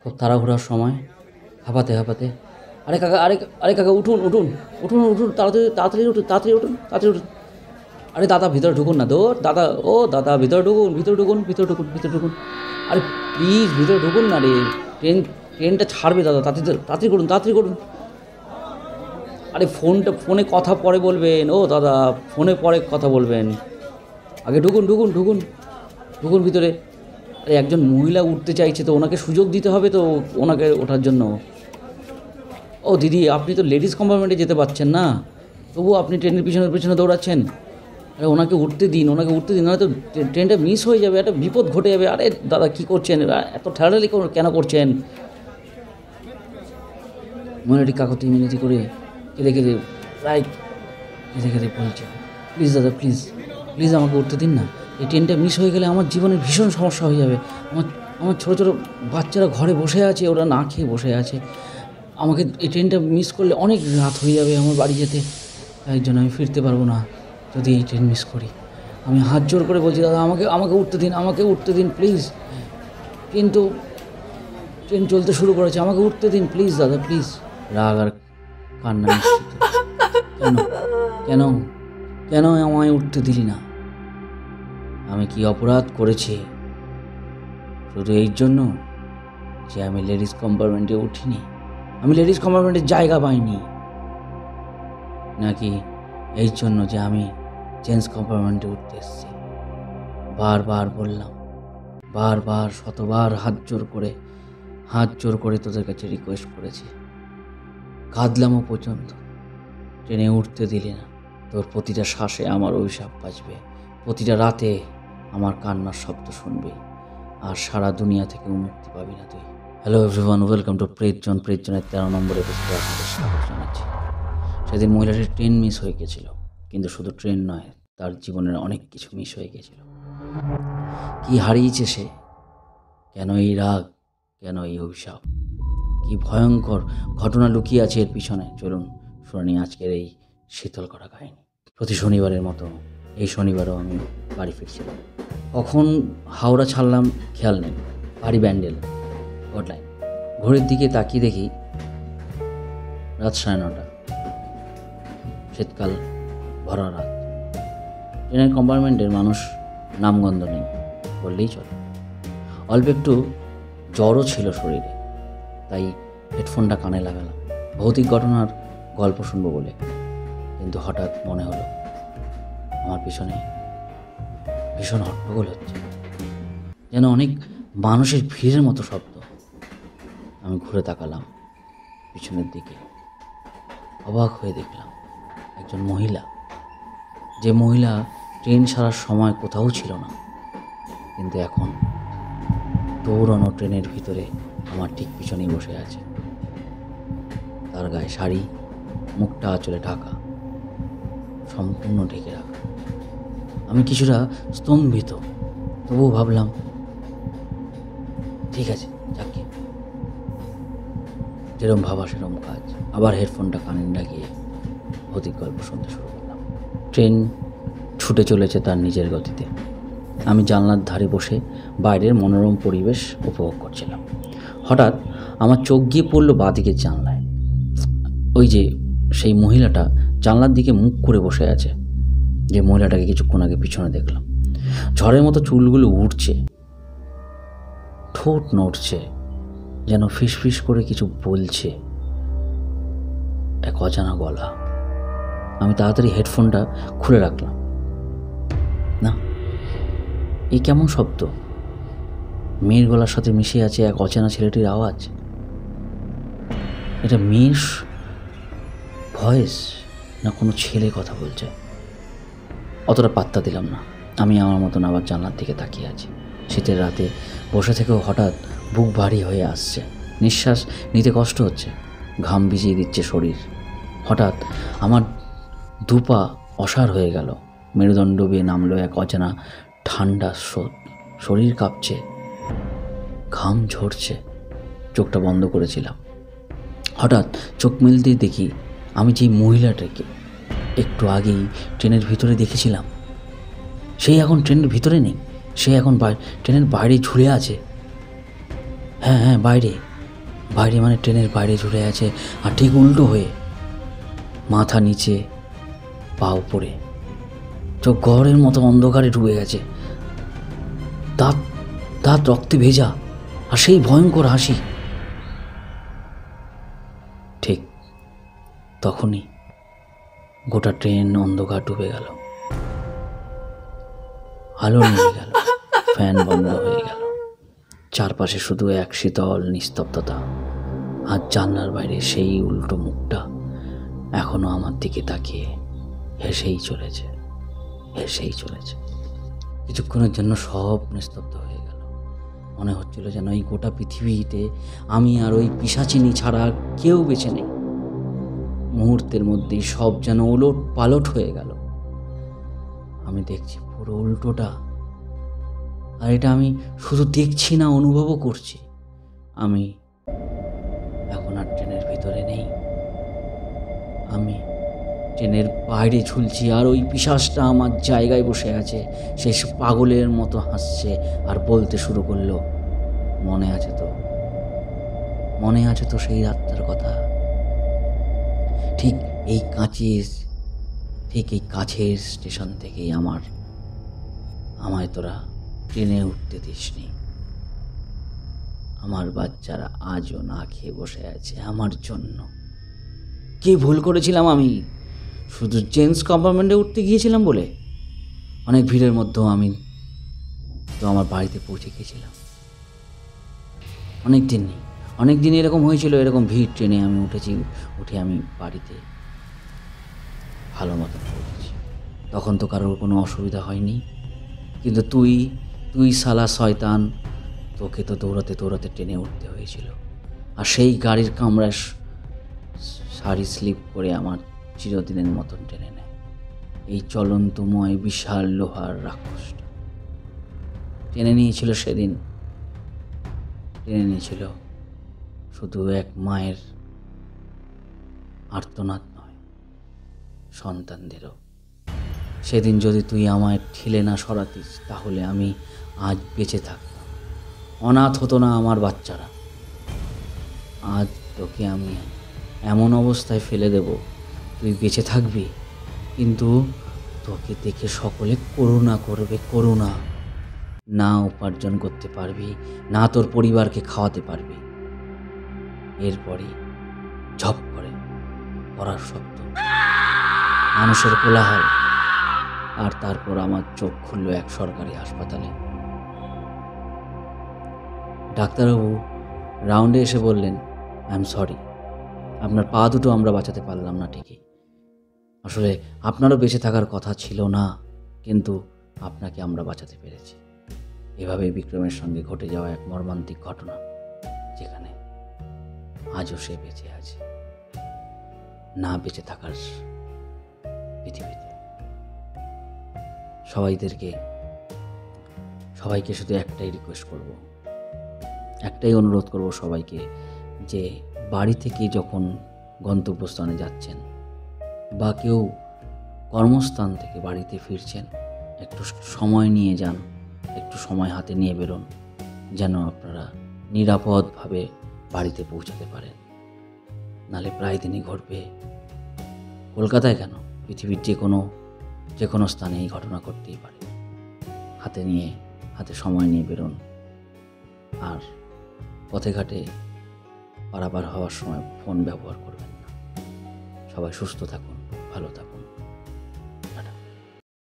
খুব তাড়াহুড়ার সময় হাঁপাতে হাঁপাতে, আরে কাকা, আরে আরে কাকা, উঠুন উঠুন উঠুন উঠুন, তাড়াতাড়ি তাড়াতাড়ি উঠুন, তাড়াতাড়ি উঠুন, তাড়াতাড়ি উঠুন। আরে দাদা ভিতরে ঢুকুন না, দৌড় দাদা, ও দাদা ভিতরে ঢুকুন, ভিতরে ঢুকুন, ভিতরে ঢুকুন, ভিতরে ঢুকুন। আরে প্লিজ ভিতরে ঢুকুন না রে, ট্রেনটা ছাড়বে দাদা, তাড়াতাড়ি তাড়াতাড়ি করুন, তাড়াতাড়ি করুন। আরে ফোনে কথা পরে বলবেন, ও দাদা ফোনে পরে কথা বলবেন, আগে ঢুকুন ঢুকুন ঢুকুন ঢুকুন ভিতরে। আরে একজন মহিলা উঠতে চাইছে, তো ওনাকে সুযোগ দিতে হবে তো, ওনাকে ওঠার জন্য। ও দিদি, আপনি তো লেডিস কম্পার্টমেন্টে যেতে পারছেন না, তবুও আপনি ট্রেনের পিছনে পিছনে দৌড়াচ্ছেন। আরে ওনাকে উঠতে দিন, ওনাকে উঠতে দিন, নয়তো ট্রেনটা মিস হয়ে যাবে, একটা বিপদ ঘটে যাবে। আরে দাদা কী করছেন, এত ঠেলাঠেলি কেন করছেন? মহিলাটি কাকতি মিনতি করে কেঁদে কেঁদে প্রায় কেঁদে কেঁদে বলছে, প্লিজ দাদা, প্লিজ প্লিজ আমাকে উঠতে দিন না, এই ট্রেনটা মিস হয়ে গেলে আমার জীবনের ভীষণ সমস্যা হয়ে যাবে। আমার ছোটো ছোটো বাচ্চারা ঘরে বসে আছে, ওরা না খেয়ে বসে আছে, আমাকে এই ট্রেনটা মিস করলে অনেক রাত হয়ে যাবে আমার বাড়ি যেতে, তাই জন্য আমি ফিরতে পারবো না যদি এই ট্রেন মিস করি। আমি হাত জোর করে বলছি, দাদা আমাকে উঠতে দিন, আমাকে উঠতে দিন প্লিজ, কিন্তু ট্রেন চলতে শুরু করেছে, আমাকে উঠতে দিন প্লিজ দাদা, প্লিজ। রাগ আর কান্না মিশ্রিত, কেন কেন কেন আমায় উঠতে দিলি না? আমি কি অপরাধ করেছি শুধু এই জন্য যে আমি লেডিস কম্পার্টমেন্টে উঠিনি, আমি লেডিস কম্পার্টমেন্টের জায়গা পাইনি? নাকি এই জন্য যে আমি জেন্টস কম্পার্টমেন্টে উঠতে এসেছি? বারবার বললাম, বারবার শতবার হাত জোর করে তোদের কাছে রিকোয়েস্ট করেছি, কাঁদলামও পর্যন্ত, ট্রেনে উঠতে দিলি না। তোর প্রতিটা শ্বাসে আমার অভিশাপ বাজবে, প্রতিটা রাতে আমার কান্নার শব্দ শুনবি, আর সারা দুনিয়া থেকে মুক্তি পাবি না তুই। Hello everyone, welcome to Pretojon. প্রেতজনের 13 নম্বর এপিসোডে আপনাদের স্বাগত জানাচ্ছি। সেদিন মহিলাটির ট্রেন মিস হয়ে গেছিল, কিন্তু শুধু ট্রেন নয়, তার জীবনের অনেক কিছু মিস হয়ে গেছিল। কি হারিয়েছে সে? কেন এই রাগ, কেন এই অভিশাপ? কি ভয়ঙ্কর ঘটনা লুকিয়ে আছে এর পিছনে? চলুন শুনে নিই আজকের এই শীতল করা কাহিনী। প্রতি শনিবারের মতো এই শনিবারও আমি বাড়ি ফিরছিলাম। কখন হাওড়া ছাড়লাম খেয়াল নেই, বাড়ি ব্যান্ডেল গডলাইন। ঘড়ির দিকে তাকিয়ে দেখি রাত 9:30, শীতকাল ভরা রাত। ট্রেনের কম্পার্টমেন্টের মানুষ নামগন্ধ নেই বললেই চলে। অল্প একটু জ্বরও ছিল শরীরে, তাই হেডফোনটা কানে লাগালাম ভৌতিক ঘটনার গল্প শুনবো বলে। কিন্তু হঠাৎ মনে হলো আমার পিছনে ভীষণ হট্টগোল হচ্ছে, যেন অনেক মানুষের ভিড়ের মতো শব্দ। আমি ঘুরে তাকালাম পিছনের দিকে, অবাক হয়ে দেখলাম একজন মহিলা, যে মহিলা ট্রেন ছাড়ার সময় কোথাও ছিল না, কিন্তু এখন দৌড়ানো ট্রেনের ভিতরে আমার ঠিক পিছনেই বসে আছে। তার গায়ে শাড়ি, মুখটা আঁচলে ঢাকা, সম্পূর্ণ ঢেকে রাখা। আমি কিছুটা স্তম্ভিত, তবুও ভাবলাম ঠিক আছে, যাকে যেরম ভাবা সেরম কাজ। আবার হেডফোনটা কানে লাগিয়ে ভৌতিক গল্প শুনতে শুরু করলাম। ট্রেন ছুটে চলেছে তার নিজের গতিতে। আমি জানলার ধারে বসে বাইরের মনোরম পরিবেশ উপভোগ করছিলাম। হঠাৎ আমার চোখ গিয়ে পড়লো বাঁদিকের জানলায়। ওই যে সেই মহিলাটা জানলার দিকে মুখ করে বসে আছে, যে মহিলাটাকে কিছুক্ষণ আগে পিছনে দেখলাম। ঝড়ের মতো চুলগুলো উঠছে, ঠোঁট নড়ছে, যেন ফিসফিস করে কিছু বলছে, এক অজানা গলা। আমি তাড়াতাড়ি হেডফোনটা খুলে রাখলাম। না, এই কেমন শব্দ? মেয়ের গলার সাথে মিশে আছে এক অচেনা ছেলেটির আওয়াজ। এটা মেয়ের ভয়েস না কোনো ছেলে কথা বলছে? অতটা পাত্তা দিলাম না। আমি আমার মতন আবার জানলার দিকে তাকিয়ে আছি। শীতের রাতে বসে থেকেও হঠাৎ বুক ভারী হয়ে আসছে, নিঃশ্বাস নিতে কষ্ট হচ্ছে, ঘাম ভিজিয়ে দিচ্ছে শরীর। হঠাৎ আমার দুপা অসাড় হয়ে গেল, মেরুদণ্ড বেয়ে নামলো এক অজানা ঠান্ডা স্রোত। শরীর কাঁপছে, ঘাম ঝরছে। চোখটা বন্ধ করেছিলাম। হঠাৎ চোখ মেলতেই দেখি আমি যে মহিলাটাকে একটু আগেই ট্রেনের ভিতরে দেখেছিলাম, সেই এখন ট্রেনের ভিতরে নেই, সে এখন ট্রেনের বাইরে ঝুলে আছে। হ্যাঁ, বাইরে বাইরে মানে ট্রেনের বাইরে ঝুলে আছে, আর ঠিক উল্টো হয়ে, মাথা নিচে, পা উপরে, চোখ ঘরের মতো অন্ধকারে ডুবে গেছে, দাঁত দাঁত রক্তে ভেজা, আর সেই ভয়ঙ্কর হাসি। ঠিক তখনই গোটা ট্রেন অন্ধকার ডুবে গেল, আলো নিভে গেল, ফ্যান বন্ধ হয়ে গেল, চারপাশে শুধু এক শীতল নিস্তব্ধতা, আর জানলার বাইরে সেই উল্টো মুখটা এখনো আমার দিকে তাকিয়ে হেসেই চলেছে। কিছুক্ষণের জন্য সব নিস্তব্ধ হয়ে গেল। মনে হচ্ছিল যেন এই গোটা পৃথিবীতে আমি আর ওই পিশাচিনী ছাড়া আর কেউ বেঁচে নেই। মুহূর্তের মধ্যেই সব যেন ওলট পালট হয়ে গেল। আমি দেখছি পুরো উল্টোটা, আর এটা আমি শুধু দেখছি না, অনুভবও করছি। আমি এখন আর ট্রেনের ভিতরে নেই, আমি ট্রেনের বাইরে ঝুলছি, আর ওই পিশাচটা আমার জায়গায় বসে আছে। সে পাগলের মতো হাসছে আর বলতে শুরু করলো, মনে আছে তো সেই রাতটার কথা? ঠিক এই কাছের স্টেশন থেকেই আমায় তোরা ট্রেনে উঠতে দিসনি। আমার বাচ্চারা আজও না খেয়ে বসে আছে আমার জন্য। কি ভুল করেছিলাম আমি? শুধু জেন্টস কম্পার্টমেন্টে উঠতে গিয়েছিলাম বলে অনেক ভিড়ের মধ্যেও আমি তো আমার বাড়িতে পৌঁছে গিয়েছিলাম। অনেক দিন এরকম হয়েছিল, এরকম ভিড় ট্রেনে আমি উঠে আমি বাড়িতে ভালো মতন পৌঁছেছি। তখন তো কারোর কোনো অসুবিধা হয়নি, কিন্তু তুই শালা শয়তান, তোকে তো দৌড়াতে ট্রেনে উঠতে হয়েছিল। আর সেই গাড়ির কামরায় সারি স্লিপ করে আমার চিরদিনের মতন টেনে নেয় এই চলন্তময় বিশাল লোহার রাক্ষসটা। টেনে নিয়েছিল সেদিন, টেনে নিয়েছিল শুধু এক মায়ের আর্তনাদ নয়, সন্তানদেরও। সেদিন যদি তুই আমায় ঠেলে না সরাতিস, তাহলে আমি আজ বেঁচে থাকতাম, অনাথ হতো না আমার বাচ্চারা। আজ তোকে আমি এমন অবস্থায় ফেলে দেব, তুই বেঁচে থাকবি, কিন্তু তোকে দেখে সকলে করুণা করবে, করুণা। না উপার্জন করতে পারবি, না তোর পরিবারকে খাওয়াতে পারবি। এরপরই ঝপ করে পড়ার শব্দ, মানুষের কোলাহল, আর তারপর আমার চোখ খুলল এক সরকারি হাসপাতালে। ডাক্তারবাবু রাউন্ডে এসে বললেন, আই এম সরি, আপনার পা দুটো আমরা বাঁচাতে পারলাম না ঠিকই। আসলে আপনারও বেঁচে থাকার কথা ছিল না, কিন্তু আপনাকে আমরা বাঁচাতে পেরেছি। এভাবেই বিক্রমের সঙ্গে ঘটে যাওয়া এক মর্মান্তিক ঘটনা, যেখানে আজও সে বেঁচে আছে, না বেঁচে থাকার পৃথিবীতে। সবাইকে শুধু একটাই রিকোয়েস্ট করব, একটাই অনুরোধ করব সবাইকে, যে বাড়ি থেকে যখন গন্তব্যস্থানে যাচ্ছেন বা কেউ কর্মস্থান থেকে বাড়িতে ফিরছেন, একটু সময় নিয়ে যান, একটু সময় হাতে নিয়ে বেরোন, যেন আপনারা নিরাপদভাবে বাড়িতে পৌঁছাতে পারেন। নালে প্রায় দিনই ঘটবে, কলকাতায় কেন, পৃথিবীর যে কোনো স্থানে এই ঘটনা ঘটতেই পারে। হাতে সময় নিয়ে বেরোন, আর পথে ঘাটে পারাপার হওয়ার সময় ফোন ব্যবহার করবেন না। সবাই সুস্থ থাকুন, ভালো থাকুন।